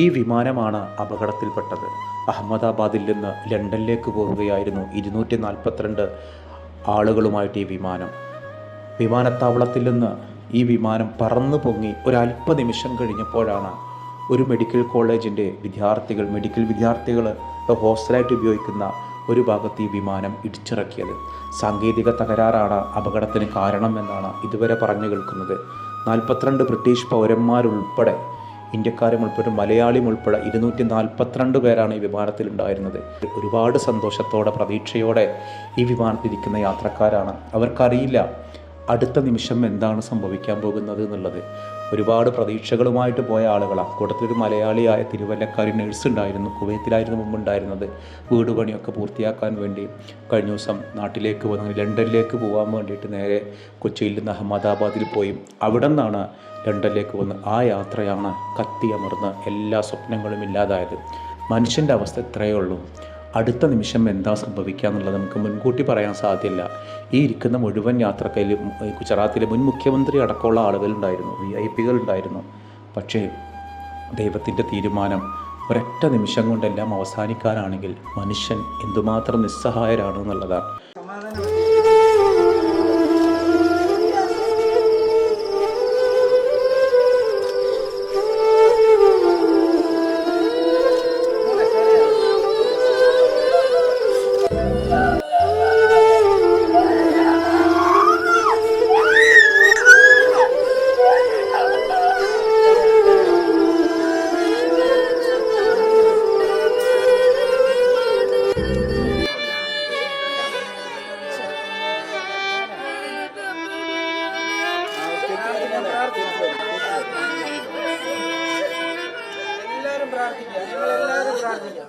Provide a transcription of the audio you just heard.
ഈ വിമാനമാണ് അപകടത്തിൽപ്പെട്ടത്. അഹമ്മദാബാദിൽ നിന്ന് ലണ്ടനിലേക്ക് പോവുകയായിരുന്നു 242 ആളുകളുമായിട്ട് ഈ വിമാനം. വിമാനത്താവളത്തിൽ നിന്ന് ഈ വിമാനം പറന്നു പൊങ്ങി ഒരല്പ നിമിഷം കഴിഞ്ഞപ്പോഴാണ് ഒരു മെഡിക്കൽ കോളേജിൻ്റെ മെഡിക്കൽ വിദ്യാർത്ഥികൾ ഹോസ്റ്റലായിട്ട് ഉപയോഗിക്കുന്ന ഒരു ഭാഗത്ത് ഈ വിമാനം ഇടിച്ചിറക്കിയത്. സാങ്കേതിക തകരാറാണ് അപകടത്തിന് കാരണമെന്നാണ് ഇതുവരെ പറഞ്ഞു കേൾക്കുന്നത്. 42 ബ്രിട്ടീഷ് പൗരന്മാരുൾപ്പെടെ, ഇന്ത്യക്കാരും ഉൾപ്പെടെ മലയാളിയും ഉൾപ്പെടെ 242 പേരാണ് ഈ വിമാനത്തിലുണ്ടായിരുന്നത്. ഒരുപാട് സന്തോഷത്തോടെ പ്രതീക്ഷയോടെ ഈ വിമാനത്തിലിരിക്കുന്ന യാത്രക്കാരാണ്. അവർക്കറിയില്ല അടുത്ത നിമിഷം എന്താണ് സംഭവിക്കാൻ പോകുന്നത് എന്നുള്ളത്. ഒരുപാട് പ്രതീക്ഷകളുമായിട്ട് പോയ ആളുകളാണ്. കൂട്ടത്തിലൊരു മലയാളിയായ തിരുവല്ലക്കാരി നഴ്സ് ഉണ്ടായിരുന്നു. കുവൈത്തിലായിരുന്നു മുമ്പുണ്ടായിരുന്നത്. വീട് പണിയൊക്കെ പൂർത്തിയാക്കാൻ വേണ്ടി കഴിഞ്ഞ ദിവസം നാട്ടിലേക്ക് വന്ന് ലണ്ടനിലേക്ക് പോകാൻ വേണ്ടിയിട്ട് നേരെ കൊച്ചിയിൽ നിന്ന് അഹമ്മദാബാദിൽ പോയി അവിടെ നിന്നാണ് ലണ്ടനിലേക്ക് വന്ന് ആ യാത്രയാണ് കത്തിയമർന്ന് എല്ലാ സ്വപ്നങ്ങളും ഇല്ലാതായത്. മനുഷ്യൻ്റെ അവസ്ഥ ഇത്രയേ ഉള്ളൂ. അടുത്ത നിമിഷം എന്താ സംഭവിക്കുക എന്നുള്ളത് നമുക്ക് മുൻകൂട്ടി പറയാൻ സാധ്യമല്ല. ഈ ഇരിക്കുന്ന മുഴുവൻ യാത്രക്കാരിലും ഗുജറാത്തിലെ മുൻ മുഖ്യമന്ത്രി അടക്കമുള്ള ആളുകളുണ്ടായിരുന്നു, VIP ഉണ്ടായിരുന്നു. പക്ഷേ ദൈവത്തിൻ്റെ തീരുമാനം ഒരൊറ്റ നിമിഷം കൊണ്ടെല്ലാം അവസാനിക്കാനാണെങ്കിൽ മനുഷ്യൻ എന്തുമാത്രം നിസ്സഹായരാണ് എന്നുള്ളതാണ്. എല്ലാവരും പ്രാർത്ഥിക്കുക, ഞങ്ങളെല്ലാവരും പ്രാർത്ഥിക്കാം.